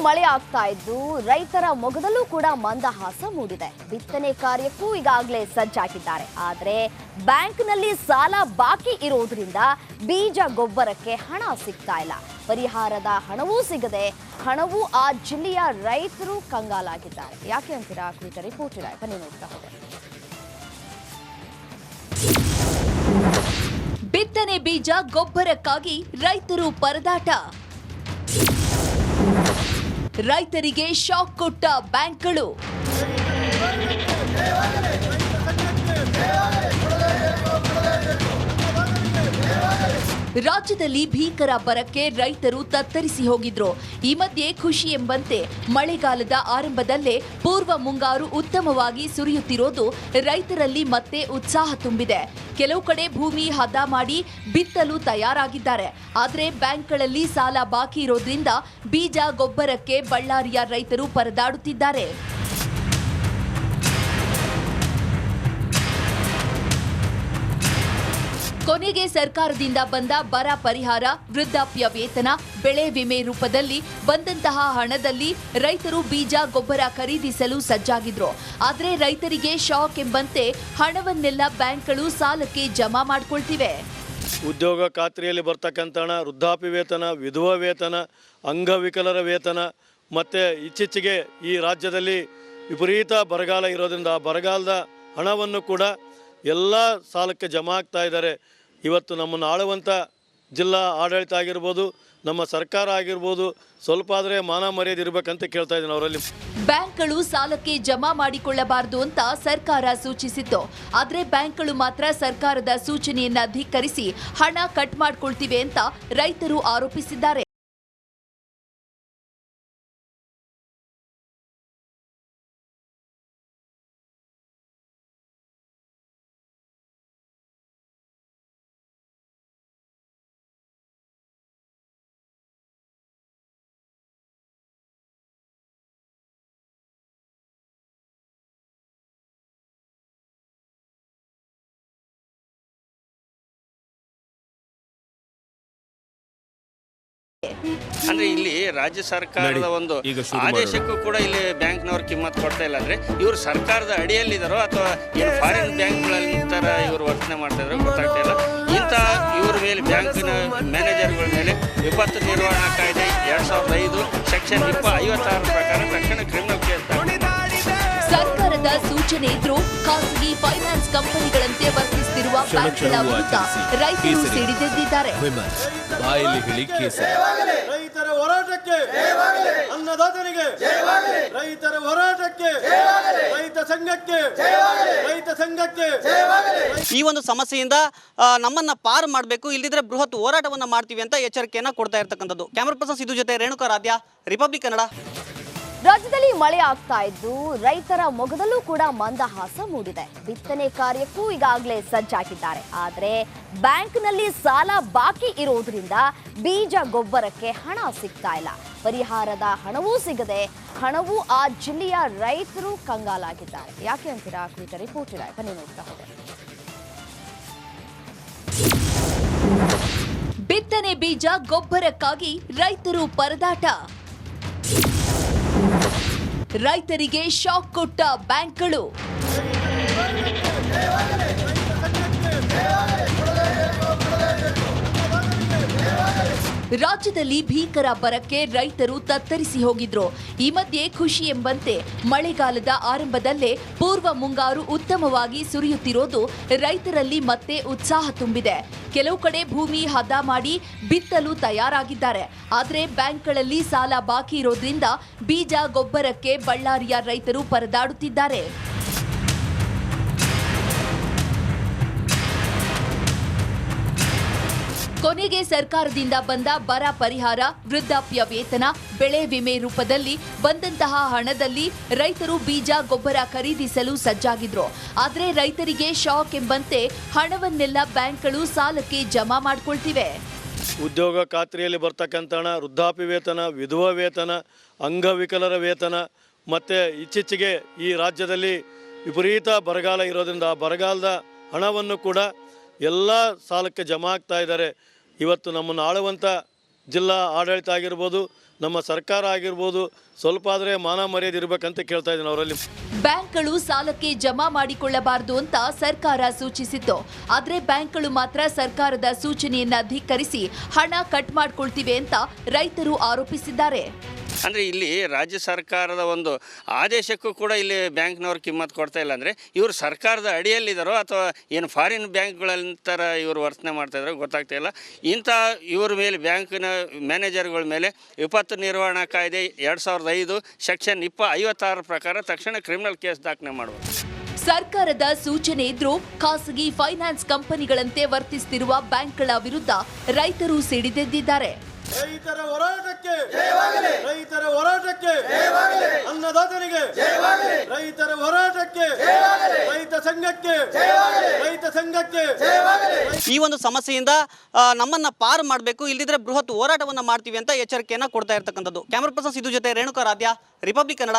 ಮಳೆ ಆಗ್ತಾ ಇದ್ದು ರೈತರ ಮೊಗದಲ್ಲೂ ಕೂಡ ಮಂದಹಾಸ ಮೂಡಿದೆ. ಬಿತ್ತನೆ ಕಾರ್ಯಕ್ಕೂ ಈಗಾಗಲೇ ಸಜ್ಜಾಗಿದ್ದಾರೆ. ಆದರೆ ಬ್ಯಾಂಕ್ನಲ್ಲಿ ಸಾಲ ಬಾಕಿ ಇರೋದ್ರಿಂದ ಬೀಜ ಗೊಬ್ಬರಕ್ಕೆ ಹಣ ಸಿಗ್ತಾ ಇಲ್ಲ. ಪರಿಹಾರದ ಹಣವೂ ಸಿಗದೆ ಹಣವೂ ಆ ಜಿಲ್ಲೆಯ ರೈತರು ಕಂಗಾಲಾಗಿದ್ದಾರೆ. ಯಾಕೆ ಅಂತೀರಾ? ಕುರಿತ ರಿಪೋರ್ಟ್ ಇದೆ, ಬನ್ನಿ ನೋಡ್ತಾ ಹೋಗೋಣ. ಬಿತ್ತನೆ ಬೀಜ ಗೊಬ್ಬರಕ್ಕಾಗಿ ರೈತರು ಪರದಾಟ. ರೈತರಿಗೆ ಶಾಕ್ ಕೊಟ್ಟ ಬ್ಯಾಂಕ್ಗಳು. ರಾಜ್ಯದಲ್ಲಿ ಭೀಕರ ಬರಕ್ಕೆ ರೈತರು ತತ್ತರಿಸಿ ಹೋಗಿದ್ರು. ಈ ಮಧ್ಯೆ ಖುಷಿ ಎಂಬಂತೆ ಮಳೆಗಾಲದ ಆರಂಭದಲ್ಲೇ ಪೂರ್ವ ಮುಂಗಾರು ಉತ್ತಮವಾಗಿ ಸುರಿಯುತ್ತಿರೋದು ರೈತರಲ್ಲಿ ಮತ್ತೆ ಉತ್ಸಾಹ ತುಂಬಿದೆ. ಕೆಲವು ಕಡೆ ಭೂಮಿ ಹದ ಮಾಡಿ ಬಿತ್ತಲು ತಯಾರಾಗಿದ್ದಾರೆ. ಆದರೆ ಬ್ಯಾಂಕ್ಗಳಲ್ಲಿ ಸಾಲ ಬಾಕಿ ಇರೋದ್ರಿಂದ ಬೀಜ ಗೊಬ್ಬರಕ್ಕೆ ಬಳ್ಳಾರಿಯ ರೈತರು ಪರದಾಡುತ್ತಿದ್ದಾರೆ. ಕೊನೆಗೆ ಸರ್ಕಾರದಿಂದ ಬಂದ ಬರ ಪರಿಹಾರ, ವೃದ್ಧಾಪ್ಯ ವೇತನ, ಬೆಳೆ ವಿಮೆ ರೂಪದಲ್ಲಿ ಬಂದಂತಹ ಹಣದಲ್ಲಿ ರೈತರು ಬೀಜ ಗೊಬ್ಬರ ಖರೀದಿಸಲು ಸಜ್ಜಾಗಿದ್ರು. ಆದರೆ ರೈತರಿಗೆ ಶಾಕ್ ಎಂಬಂತೆ ಹಣವನ್ನೆಲ್ಲ ಬ್ಯಾಂಕ್ಗಳು ಸಾಲಕ್ಕೆ ಜಮಾ ಮಾಡಿಕೊಳ್ತಿವೆ. ಉದ್ಯೋಗ ಖಾತ್ರಿಯಲ್ಲಿ ಬರ್ತಕ್ಕಂಥ ಹಣ, ವೃದ್ಧಾಪ್ಯ ವೇತನ, ವಿಧವಾ ವೇತನ, ಅಂಗವಿಕಲರ ವೇತನ ಮತ್ತು ಇತ್ತೀಚೆಗೆ ಈ ರಾಜ್ಯದಲ್ಲಿ ವಿಪರೀತ ಬರಗಾಲ ಇರೋದ್ರಿಂದ ಆ ಬರಗಾಲದ ಹಣವನ್ನು ಕೂಡ ಎಲ್ಲ ಸಾಲಕ್ಕೆ ಜಮಾ ಆಗ್ತಾ ಇದ್ದಾರೆ. ಇವತ್ತು ನಮ್ಮನ್ನು ಆಳುವಂಥ ಜಿಲ್ಲಾ ಆಡಳಿತ ಆಗಿರ್ಬೋದು, ನಮ್ಮ ಸರ್ಕಾರ ಆಗಿರ್ಬೋದು, ಸ್ವಲ್ಪ ಆದರೆ ಮಾನ ಮರ್ಯಾದೆ ಇರಬೇಕಂತ ಕೇಳ್ತಾ ಇದ್ದೀನಿ ಅವರಲ್ಲಿ. ಬ್ಯಾಂಕ್ಗಳು ಸಾಲಕ್ಕೆ ಜಮಾ ಮಾಡಿಕೊಳ್ಳಬಾರದು ಅಂತ ಸರ್ಕಾರ ಸೂಚಿಸಿತ್ತು. ಆದರೆ ಬ್ಯಾಂಕ್ಗಳು ಮಾತ್ರ ಸರ್ಕಾರದ ಸೂಚನೆಯನ್ನ ಧಿಕ್ಕರಿಸಿ ಹಣ ಕಟ್ ಮಾಡ್ಕೊಳ್ತಿವೆ ಅಂತ ರೈತರು ಆರೋಪಿಸಿದ್ದಾರೆ. ಅಂದ್ರೆ ಇಲ್ಲಿ ರಾಜ್ಯ ಸರ್ಕಾರದ ಒಂದು ಆದೇಶಕ್ಕೂ ಕೂಡ ಇಲ್ಲಿ ಬ್ಯಾಂಕ್ನವ್ರು ಕಿಮ್ಮತ್ ಕೊಡ್ತಾ ಇಲ್ಲ. ಅಂದ್ರೆ ಇವರು ಸರ್ಕಾರದ ಅಡಿಯಲ್ಲಿದ್ದಾರೋ ಅಥವಾ ಏನು ಫಾರಿನ್ ಬ್ಯಾಂಕ್ಗಳಲ್ಲಿ ತರ ಇವರು ವರ್ತನೆ ಮಾಡ್ತಾ ಇದ್ರು ಗೊತ್ತಾಗ್ತಾ ಇಲ್ಲ. ಇಂಥ ಇವ್ರ ಮೇಲೆ ಬ್ಯಾಂಕಿನ ಮ್ಯಾನೇಜರ್ಗಳ ಮೇಲೆ ವಿಪತ್ತು ನಿರ್ವಹಣಾ ಕಾಯ್ದೆ 2005 ಸೆಕ್ಷನ್ 56 ಪ್ರಕಾರ ತಕ್ಷಣ ಕ್ರಿಮಿನಲ್ ಕೇಸ್. ಸರ್ಕಾರದ ಸೂಚನೆ ಇದ್ರೂ ಖಾಸಗಿ ಫೈನಾನ್ಸ್ ಕಂಪನಿಗಳಂತೆ ವರ್ತಿಸುತ್ತಿರುವ ಬ್ಯಾಂಕ್ಗಳ ವಿರುದ್ಧ ರೈತರು ಸಿಡಿದೆದ್ದಿದ್ದಾರೆ. ರೈತರ ಹೋರಾಟಕ್ಕೆ, ಅನ್ನದಾತನಿಗೆ, ರೈತರ ಹೋರಾಟಕ್ಕೆ, ರೈತ ಸಂಘಕ್ಕೆ, ರೈತ ಸಂಘಕ್ಕೆ. ಈ ಒಂದು ಸಮಸ್ಯೆಯಿಂದ ನಮ್ಮನ್ನ ಪಾರು ಮಾಡಬೇಕು, ಇಲ್ಲದಿದ್ರೆ ಬೃಹತ್ ಹೋರಾಟವನ್ನ ಮಾಡ್ತೀವಿ ಅಂತ ಎಚ್ಚರಿಕೆಯನ್ನ ಕೊಡ್ತಾ ಇರ್ತಕ್ಕಂಥದ್ದು. ಕ್ಯಾಮರಾ ಪರ್ಸನ್ ಸಿದ್ದು ಜೊತೆ ರೇಣುಕಾ ರಾಧ್ಯ, ರಿಪಬ್ಲಿಕ್ ಕನ್ನಡ. ರಾಜ್ಯದಲ್ಲಿ ಮಳೆ ಆಗ್ತಾ ಇದ್ದು ರೈತರ ಮೊಗದಲ್ಲೂ ಕೂಡ ಮಂದಹಾಸ ಮೂಡಿದೆ. ಬಿತ್ತನೆ ಕಾರ್ಯಕ್ಕೂ ಈಗಾಗಲೇ ಸಜ್ಜಾಗಿದ್ದಾರೆ. ಆದರೆ ಬ್ಯಾಂಕ್ನಲ್ಲಿ ಸಾಲ ಬಾಕಿ ಇರೋದ್ರಿಂದ ಬೀಜ ಗೊಬ್ಬರಕ್ಕೆ ಹಣ ಸಿಗ್ತಾ ಇಲ್ಲ. ಪರಿಹಾರದ ಹಣವೂ ಸಿಗದೆ ಹಣವೂ ಆ ಜಿಲ್ಲೆಯ ರೈತರು ಕಂಗಾಲಾಗಿದ್ದಾರೆ. ಯಾಕೆ ಅಂತೀರಾ? ಕುರಿತ ರಿಪೋರ್ಟ್ ಇದೆ, ಬನ್ನಿ ನೋಡ್ತಾ ಹೋಗೋಣ. ಬಿತ್ತನೆ ಬೀಜ ಗೊಬ್ಬರಕ್ಕಾಗಿ ರೈತರು ಪರದಾಟ. ರೈತರಿಗೆ ಶಾಕ್ ಕೊಟ್ಟ ಬ್ಯಾಂಕ್ಗಳು. ರಾಜ್ಯದಲ್ಲಿ ಭೀಕರ ಬರಕ್ಕೆ ರೈತರು ತತ್ತರಿಸಿ ಹೋಗಿದ್ರು. ಈ ಮಧ್ಯೆ ಖುಷಿ ಎಂಬಂತೆ ಮಳೆಗಾಲದ ಆರಂಭದಲ್ಲೇ ಪೂರ್ವ ಮುಂಗಾರು ಉತ್ತಮವಾಗಿ ಸುರಿಯುತ್ತಿರೋದು ರೈತರಲ್ಲಿ ಮತ್ತೆ ಉತ್ಸಾಹ ತುಂಬಿದೆ. ಕೆಲವು ಕಡೆ ಭೂಮಿ ಹದ ಮಾಡಿ ಬಿತ್ತಲು ತಯಾರಾಗಿದ್ದಾರೆ. ಆದರೆ ಬ್ಯಾಂಕ್ಗಳಲ್ಲಿ ಸಾಲ ಬಾಕಿ ಇರೋದ್ರಿಂದ ಬೀಜ ಗೊಬ್ಬರಕ್ಕೆ ಬಳ್ಳಾರಿಯ ರೈತರು ಪರದಾಡುತ್ತಿದ್ದಾರೆ. ಕೊನೆಗೆ ಸರ್ಕಾರದಿಂದ ಬಂದ ಬರ ಪರಿಹಾರ, ವೃದ್ಧಾಪ್ಯ ವೇತನ, ಬೆಳೆ ವಿಮೆ ರೂಪದಲ್ಲಿ ಬಂದಂತಹ ಹಣದಲ್ಲಿ ರೈತರು ಬೀಜ ಗೊಬ್ಬರ ಖರೀದಿಸಲು ಸಜ್ಜಾಗಿದ್ರು. ಆದರೆ ರೈತರಿಗೆ ಶಾಕ್ ಎಂಬಂತೆ ಹಣವನ್ನೆಲ್ಲ ಬ್ಯಾಂಕ್ಗಳು ಸಾಲಕ್ಕೆ ಜಮಾ ಮಾಡಿಕೊಳ್ತಿವೆ. ಉದ್ಯೋಗ ಖಾತ್ರಿಯಲ್ಲಿ ಬರ್ತಕ್ಕಂಥ ಹಣ, ವೃದ್ಧಾಪ್ಯ ವೇತನ, ವಿಧವಾ ವೇತನ, ಅಂಗವಿಕಲರ ವೇತನ ಮತ್ತು ಇತ್ತೀಚೆಗೆ ಈ ರಾಜ್ಯದಲ್ಲಿ ವಿಪರೀತ ಬರಗಾಲ ಇರೋದ್ರಿಂದ ಆ ಬರಗಾಲದ ಹಣವನ್ನು ಕೂಡ ಎಲ್ಲ ಸಾಲಕ್ಕೆ ಜಮಾ ಆಗ್ತಾ ಇದ್ದಾರೆ. ಇವತ್ತು ನಮ್ಮನ್ನು ಆಳುವಂಥ ಜಿಲ್ಲಾ ಆಡಳಿತ ಆಗಿರ್ಬೋದು, ನಮ್ಮ ಸರ್ಕಾರ ಆಗಿರ್ಬೋದು ಸ್ವಲ್ಪ ಆದರೆ ಮಾನ ಮರ್ಯಾದೆ ಇರಬೇಕಂತ ಕೇಳ್ತಾ ಇದ್ದೀನಿ ಅವರಲ್ಲಿ. ಬ್ಯಾಂಕ್ಗಳು ಸಾಲಕ್ಕೆ ಜಮಾ ಮಾಡಿಕೊಳ್ಳಬಾರದು ಅಂತ ಸರ್ಕಾರ ಸೂಚಿಸಿತ್ತು. ಆದರೆ ಬ್ಯಾಂಕ್ಗಳು ಮಾತ್ರ ಸರ್ಕಾರದ ಸೂಚನೆಯನ್ನ ಧಿಕ್ಕರಿಸಿ ಹಣ ಕಟ್ ಮಾಡ್ಕೊಳ್ತಿವೆ ಅಂತ ರೈತರು ಆರೋಪಿಸಿದ್ದಾರೆ. ಅಂದರೆ ಇಲ್ಲಿ ರಾಜ್ಯ ಸರ್ಕಾರದ ಒಂದು ಆದೇಶಕ್ಕೂ ಕೂಡ ಇಲ್ಲಿ ಬ್ಯಾಂಕ್ನವ್ರು ಕಿಮ್ಮತ್ತು ಕೊಡ್ತಾ ಇಲ್ಲ. ಅಂದರೆ ಇವರು ಸರ್ಕಾರದ ಅಡಿಯಲ್ಲಿದ್ದಾರೋ ಅಥವಾ ಏನು ಫಾರಿನ್ ಬ್ಯಾಂಕ್ಗಳಂತರ ಇವರು ವರ್ತನೆ ಮಾಡ್ತಾ ಇದ್ದಾರೋ ಗೊತ್ತಾಗ್ತಾ ಇಲ್ಲ. ಇಂಥ ಇವ್ರ ಮೇಲೆ ಬ್ಯಾಂಕಿನ ಮ್ಯಾನೇಜರ್ಗಳ ಮೇಲೆ ವಿಪತ್ತು ನಿರ್ವಹಣಾ ಕಾಯ್ದೆ 2005 ಸೆಕ್ಷನ್ 56 ಪ್ರಕಾರ ತಕ್ಷಣ ಕ್ರಿಮಿನಲ್ ಕೇಸ್ ದಾಖಲೆ ಮಾಡುವುದು. ಸರ್ಕಾರದ ಸೂಚನೆ ಇದ್ರೂ ಖಾಸಗಿ ಫೈನಾನ್ಸ್ ಕಂಪನಿಗಳಂತೆ ವರ್ತಿಸುತ್ತಿರುವ ಬ್ಯಾಂಕ್ಗಳ ವಿರುದ್ಧ ರೈತರು ಸಿಡಿದೆದ್ದಿದ್ದಾರೆ. ರೈತರ ಹೋರಾಟಕ್ಕೆ ರೈತರ ಹೋರಾಟಕ್ಕೆ ಅನ್ನದಾತನಿಗೆ ರೈತರ ಹೋರಾಟಕ್ಕೆ ರೈತ ಸಂಘಕ್ಕೆ ರೈತ ಸಂಘಕ್ಕೆ ಈ ಒಂದು ಸಮಸ್ಯೆಯಿಂದ ನಮ್ಮನ್ನ ಪಾರು ಮಾಡಬೇಕು, ಇಲ್ಲದಿದ್ರೆ ಬೃಹತ್ ಹೋರಾಟವನ್ನ ಮಾಡ್ತೀವಿ ಅಂತ ಎಚ್ಚರಿಕೆಯನ್ನ ಕೊಡ್ತಾ ಇರ್ತಕ್ಕಂಥದ್ದು. ಕ್ಯಾಮರಾ ಪರ್ಸನ್ ಸಿದ್ದು ಜೊತೆ ರೇಣುಕಾ ರಾಧ್ಯ, ರಿಪಬ್ಲಿಕ್ ಕನ್ನಡ.